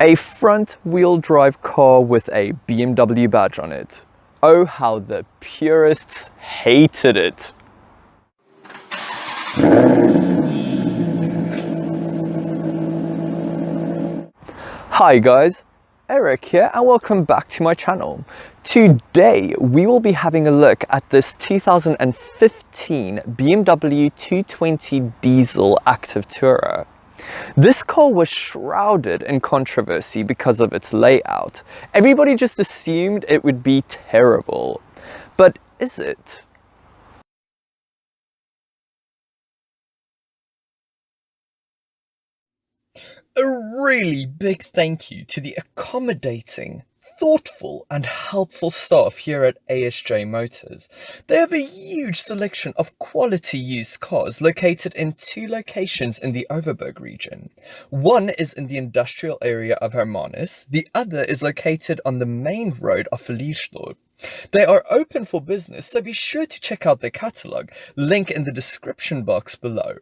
A front-wheel drive car with a BMW badge on it. Oh, how the purists hated it. Hi guys, Eric here and welcome back to my channel. Today we will be having a look at this 2015 BMW 220 diesel active tourer. This car was shrouded in controversy because of its layout. Everybody just assumed it would be terrible. But is it? A really big thank you to the accommodating, thoughtful and helpful staff here at ASJ Motors. They have a huge selection of quality used cars located in 2 locations in the Overberg region. One is in the industrial area of Hermanus, the other is located on the main road of Verliesdorp. They are open for business, so be sure to check out their catalogue, link in the description box below.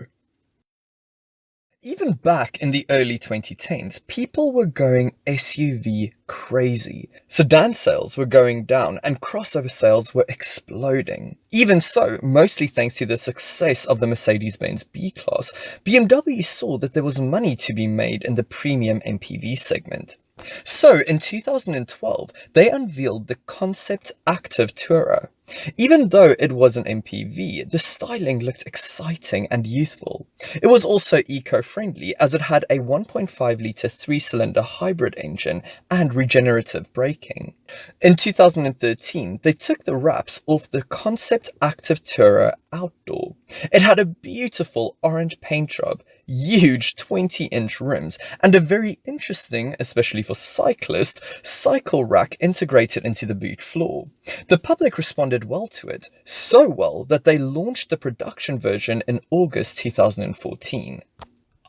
Even back in the early 2010s, people were going SUV crazy. Sedan sales were going down and crossover sales were exploding. Even so, mostly thanks to the success of the Mercedes-Benz B-Class, BMW saw that there was money to be made in the premium MPV segment. So, in 2012, they unveiled the concept active tourer. Even though it was an MPV, the styling looked exciting and youthful. It was also eco-friendly as it had a 1.5-litre 3-cylinder hybrid engine and regenerative braking. In 2013, they took the wraps off the concept active tourer outdoor. It had a beautiful orange paint job, huge 20-inch rims, and a very interesting, especially for cyclists, cycle rack integrated into the boot floor. The public responded well to it, so well that they launched the production version in August 2014.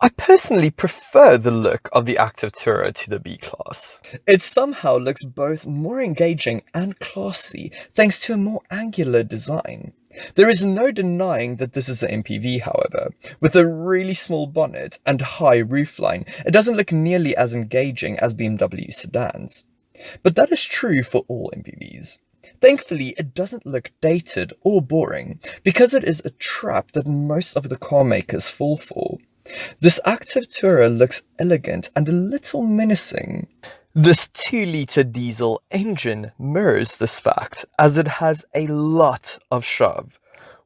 I personally prefer the look of the active tourer to the B-Class. It somehow looks both more engaging and classy thanks to a more angular design. There is no denying that this is an MPV, however. With a really small bonnet and high roofline, it doesn't look nearly as engaging as BMW sedans. But that is true for all MPVs. Thankfully, it doesn't look dated or boring, because it is a trap that most of the car makers fall for. This active tourer looks elegant and a little menacing. This 2-litre diesel engine mirrors this fact, as it has a lot of shove,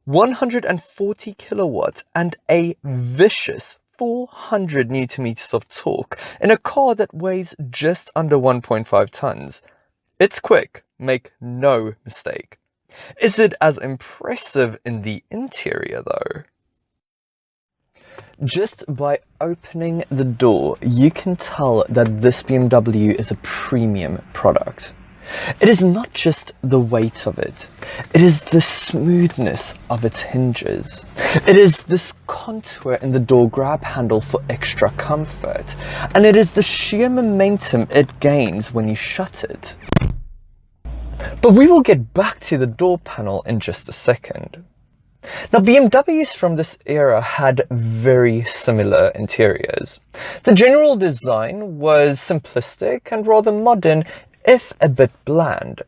140 kilowatt and a vicious 400 newton-meters of torque in a car that weighs just under 1.5 tons. It's quick, make no mistake. Is it as impressive in the interior though? Just by opening the door, you can tell that this BMW is a premium product. It is not just the weight of it, it is the smoothness of its hinges. It is this contour in the door grab handle for extra comfort, and it is the sheer momentum it gains when you shut it. But we will get back to the door panel in just a second. Now, BMWs from this era had very similar interiors. The general design was simplistic and rather modern, if a bit bland.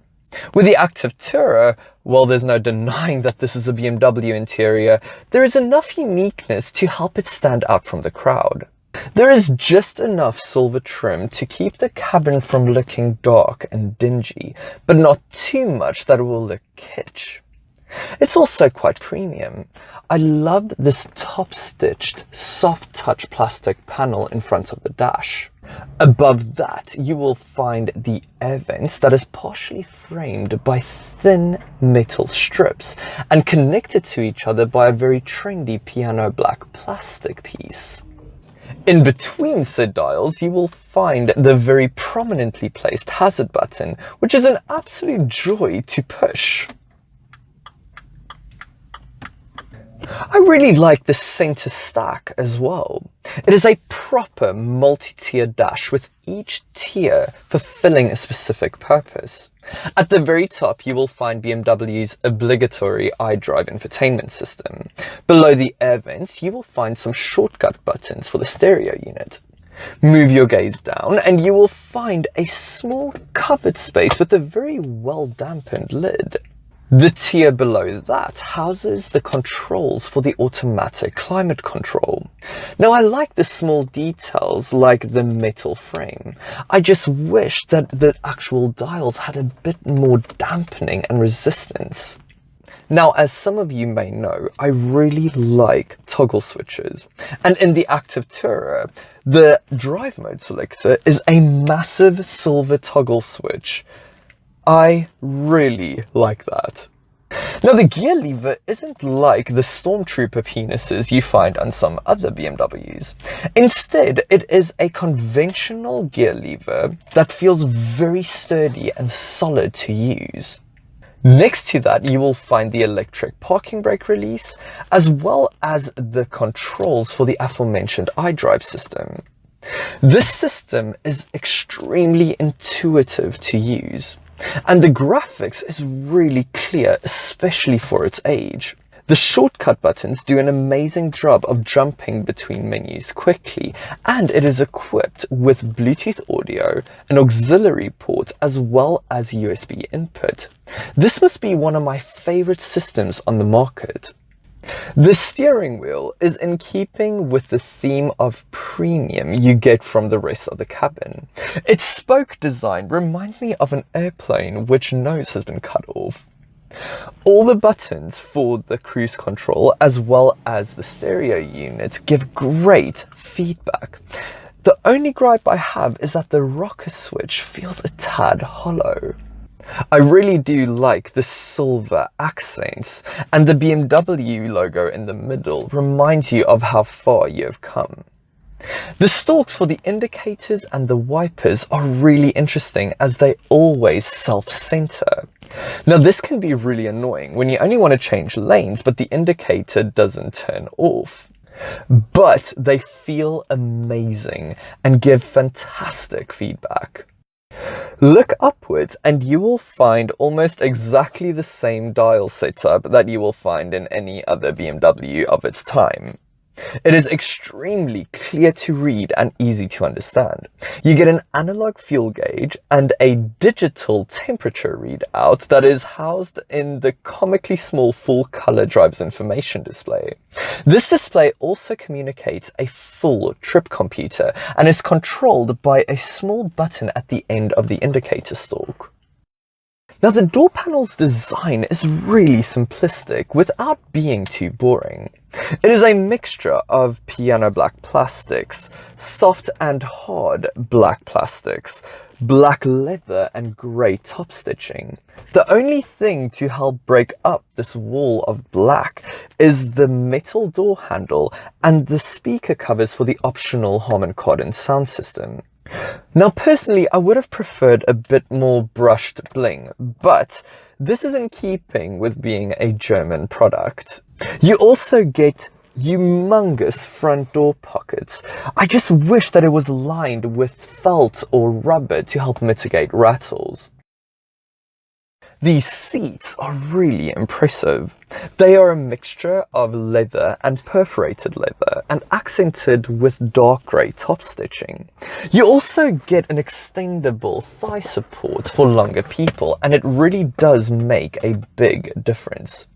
With the active tourer, while there's no denying that this is a BMW interior, there is enough uniqueness to help it stand out from the crowd. There is just enough silver trim to keep the cabin from looking dark and dingy, but not too much that it will look kitsch. It's also quite premium. I love this top-stitched, soft-touch plastic panel in front of the dash. Above that, you will find the air vents that is partially framed by thin metal strips and connected to each other by a very trendy piano black plastic piece. In between said dials, you will find the very prominently placed hazard button, which is an absolute joy to push. I really like the center stack as well. It is a proper multi-tier dash with each tier fulfilling a specific purpose. At the very top, you will find BMW's obligatory iDrive infotainment system. Below the air vents, you will find some shortcut buttons for the stereo unit. Move your gaze down and you will find a small covered space with a very well dampened lid. The tier below that houses the controls for the automatic climate control. Now I like the small details like the metal frame. I just wish that the actual dials had a bit more dampening and resistance. Now, as some of you may know, I really like toggle switches. And in the Active Tourer, the drive mode selector is a massive silver toggle switch. I really like that. Now, the gear lever isn't like the Stormtrooper penises you find on some other BMWs. Instead, it is a conventional gear lever that feels very sturdy and solid to use. Next to that, you will find the electric parking brake release, as well as the controls for the aforementioned iDrive system. This system is extremely intuitive to use, and the graphics is really clear, especially for its age. The shortcut buttons do an amazing job of jumping between menus quickly, and it is equipped with Bluetooth audio, an auxiliary port, as well as USB input. This must be one of my favorite systems on the market. The steering wheel is in keeping with the theme of premium you get from the rest of the cabin. Its spoke design reminds me of an airplane which nose has been cut off. All the buttons for the cruise control as well as the stereo unit give great feedback. The only gripe I have is that the rocker switch feels a tad hollow. I really do like the silver accents, and the BMW logo in the middle reminds you of how far you have come. The stalks for the indicators and the wipers are really interesting as they always self-center. Now this can be really annoying when you only want to change lanes but the indicator doesn't turn off. But they feel amazing and give fantastic feedback. Look upwards and you will find almost exactly the same dial setup that you will find in any other BMW of its time. It is extremely clear to read and easy to understand. You get an analog fuel gauge and a digital temperature readout that is housed in the comically small full color driver's information display. This display also communicates a full trip computer and is controlled by a small button at the end of the indicator stalk. Now the door panel's design is really simplistic without being too boring. It is a mixture of piano black plastics, soft and hard black plastics, black leather and grey top stitching. The only thing to help break up this wall of black is the metal door handle and the speaker covers for the optional Harman Kardon sound system. Now personally, I would have preferred a bit more brushed bling, but this is in keeping with being a German product. You also get humongous front door pockets. I just wish that it was lined with felt or rubber to help mitigate rattles. These seats are really impressive. They are a mixture of leather and perforated leather and accented with dark grey top stitching. You also get an extendable thigh support for longer people, and it really does make a big difference.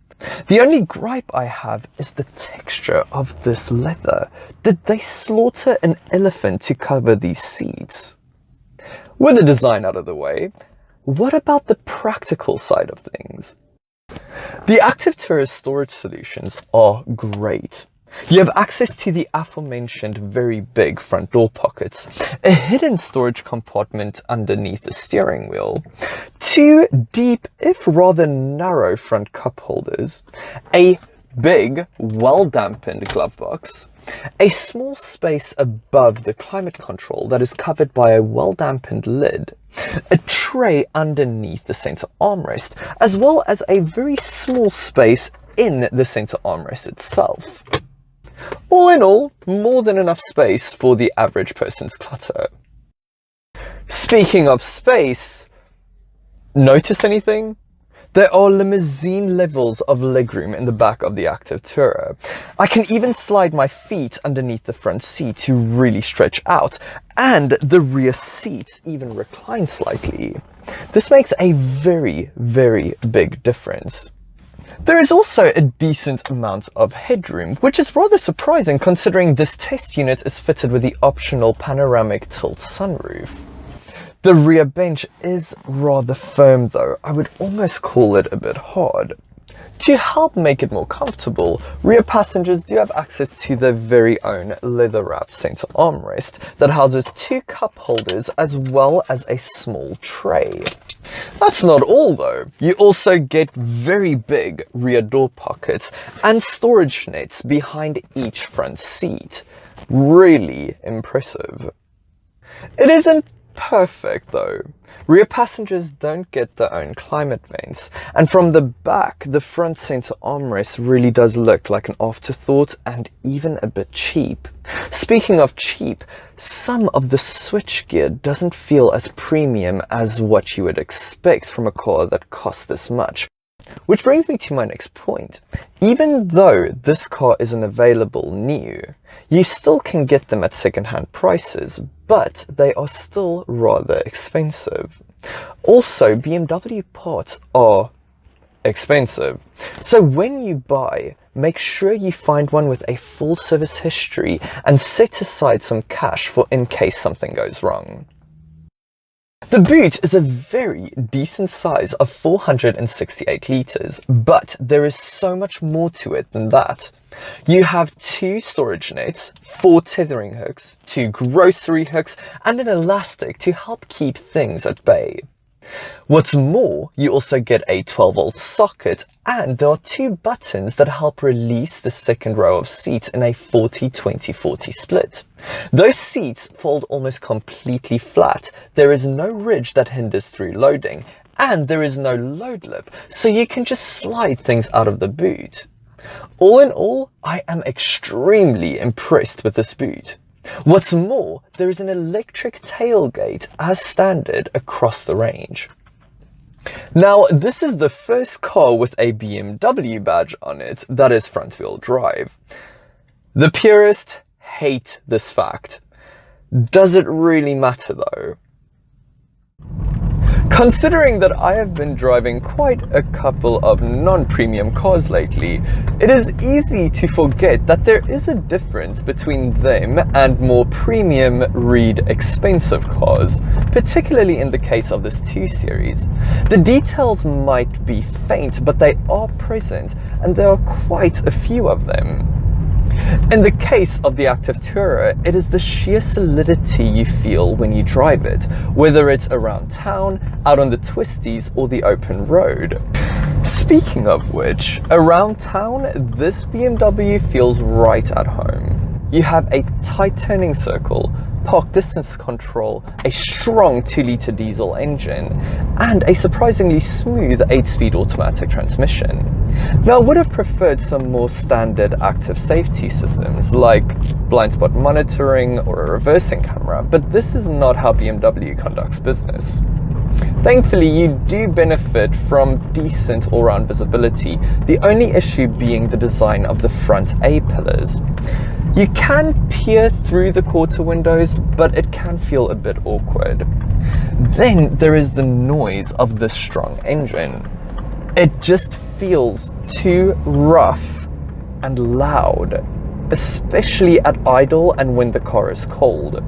The only gripe I have is the texture of this leather. Did they slaughter an elephant to cover these seats? With the design out of the way, what about the practical side of things? The Active Tourer storage solutions are great. You have access to the aforementioned very big front door pockets, a hidden storage compartment underneath the steering wheel, two deep, if rather narrow front cup holders, a big, well-dampened glove box, a small space above the climate control that is covered by a well-dampened lid, a tray underneath the center armrest, as well as a very small space in the center armrest itself. All in all, more than enough space for the average person's clutter. Speaking of space, notice anything? There are limousine levels of legroom in the back of the Active Tourer. I can even slide my feet underneath the front seat to really stretch out, and the rear seats even recline slightly. This makes a very, very big difference. There is also a decent amount of headroom, which is rather surprising considering this test unit is fitted with the optional panoramic tilt sunroof. The rear bench is rather firm though, I would almost call it a bit hard. To help make it more comfortable, rear passengers do have access to their very own leather-wrapped center armrest that houses 2 cup holders as well as a small tray. That's not all though. You also get very big rear door pockets and storage nets behind each front seat. Really impressive. It isn't perfect though. Rear passengers don't get their own climate vents, and from the back, the front center armrest really does look like an afterthought and even a bit cheap. Speaking of cheap, some of the switchgear doesn't feel as premium as what you would expect from a car that costs this much. Which brings me to my next point. Even though this car isn't available new, you still can get them at second-hand prices, but they are still rather expensive. Also, BMW parts are expensive. So when you buy, make sure you find one with a full service history and set aside some cash for in case something goes wrong. The boot is a very decent size of 468 litres, but there is so much more to it than that. You have 2 storage nets, 4 tethering hooks, 2 grocery hooks, and an elastic to help keep things at bay. What's more, you also get a 12-volt socket, and there are 2 buttons that help release the second row of seats in a 40-20-40 split. Those seats fold almost completely flat. There is no ridge that hinders through loading, and there is no load lip, so you can just slide things out of the boot. All in all, I am extremely impressed with this boot. What's more, there is an electric tailgate as standard across the range. Now, this is the first car with a BMW badge on it that is front-wheel drive. The purists hate this fact. Does it really matter though? Considering that I have been driving quite a couple of non-premium cars lately, it is easy to forget that there is a difference between them and more premium, expensive cars, particularly in the case of this 2 Series. The details might be faint, but they are present, and there are quite a few of them. In the case of the Active Tourer, it is the sheer solidity you feel when you drive it, whether it's around town, out on the twisties, or the open road. Speaking of which, around town, this BMW feels right at home. You have a tight turning circle, park distance control, a strong 2-litre diesel engine, and a surprisingly smooth 8-speed automatic transmission. Now, I would have preferred some more standard active safety systems like blind spot monitoring or a reversing camera, but this is not how BMW conducts business. Thankfully, you do benefit from decent all-round visibility, the only issue being the design of the front A-pillars. You can peer through the quarter windows, but it can feel a bit awkward. Then there is the noise of this strong engine. It just feels too rough and loud, especially at idle and when the car is cold.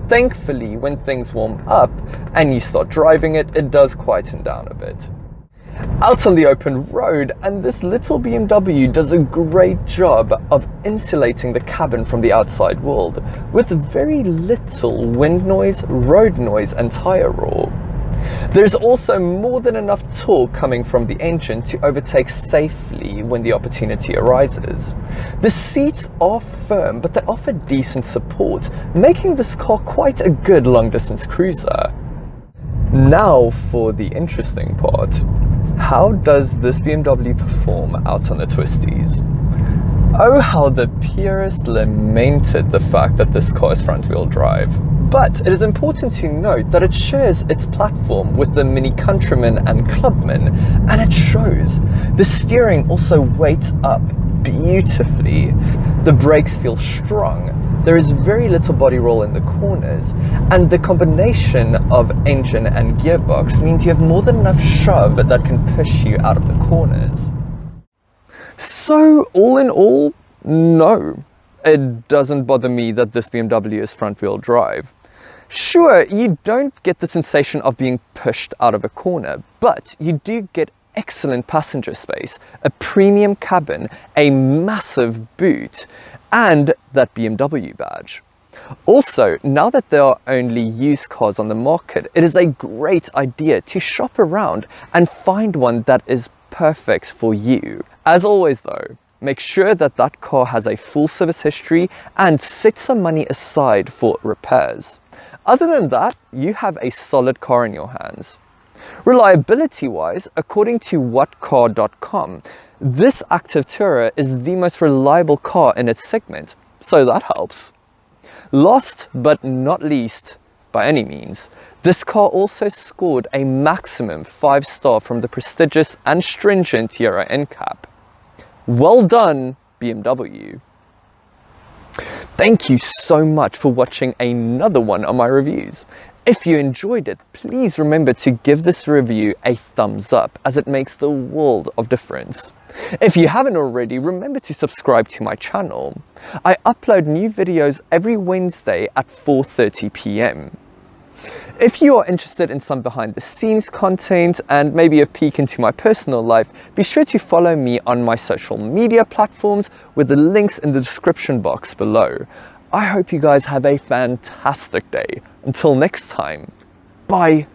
Thankfully, when things warm up and you start driving it, it does quieten down a bit. Out on the open road, and this little BMW does a great job of insulating the cabin from the outside world, with very little wind noise, road noise, and tire roar. There's also more than enough torque coming from the engine to overtake safely when the opportunity arises. The seats are firm, but they offer decent support, making this car quite a good long-distance cruiser. Now for the interesting part. How does this BMW perform out on the twisties? Oh, how the purists lamented the fact that this car is front-wheel drive. But it is important to note that it shares its platform with the Mini Countryman and Clubman, and it shows. The steering also weights up beautifully. The brakes feel strong. There is very little body roll in the corners, and the combination of engine and gearbox means you have more than enough shove that can push you out of the corners. So, all in all, no, it doesn't bother me that this BMW is front-wheel drive. Sure, you don't get the sensation of being pushed out of a corner, but you do get excellent passenger space, a premium cabin, a massive boot, and that BMW badge. Also, now that there are only used cars on the market, it is a great idea to shop around and find one that is perfect for you. As always though, make sure that that car has a full service history and set some money aside for repairs. Other than that, you have a solid car in your hands. Reliability-wise, according to whatcar.com, this Active Tourer is the most reliable car in its segment, so that helps. Last but not least, by any means, this car also scored a maximum 5-star from the prestigious and stringent Euro NCAP. Well done, BMW. Thank you so much for watching another one of my reviews. If you enjoyed it, please remember to give this review a thumbs up, as it makes the world of difference. If you haven't already, remember to subscribe to my channel. I upload new videos every Wednesday at 4:30 p.m. If you are interested in some behind the scenes content and maybe a peek into my personal life, be sure to follow me on my social media platforms with the links in the description box below. I hope you guys have a fantastic day. Until next time, bye.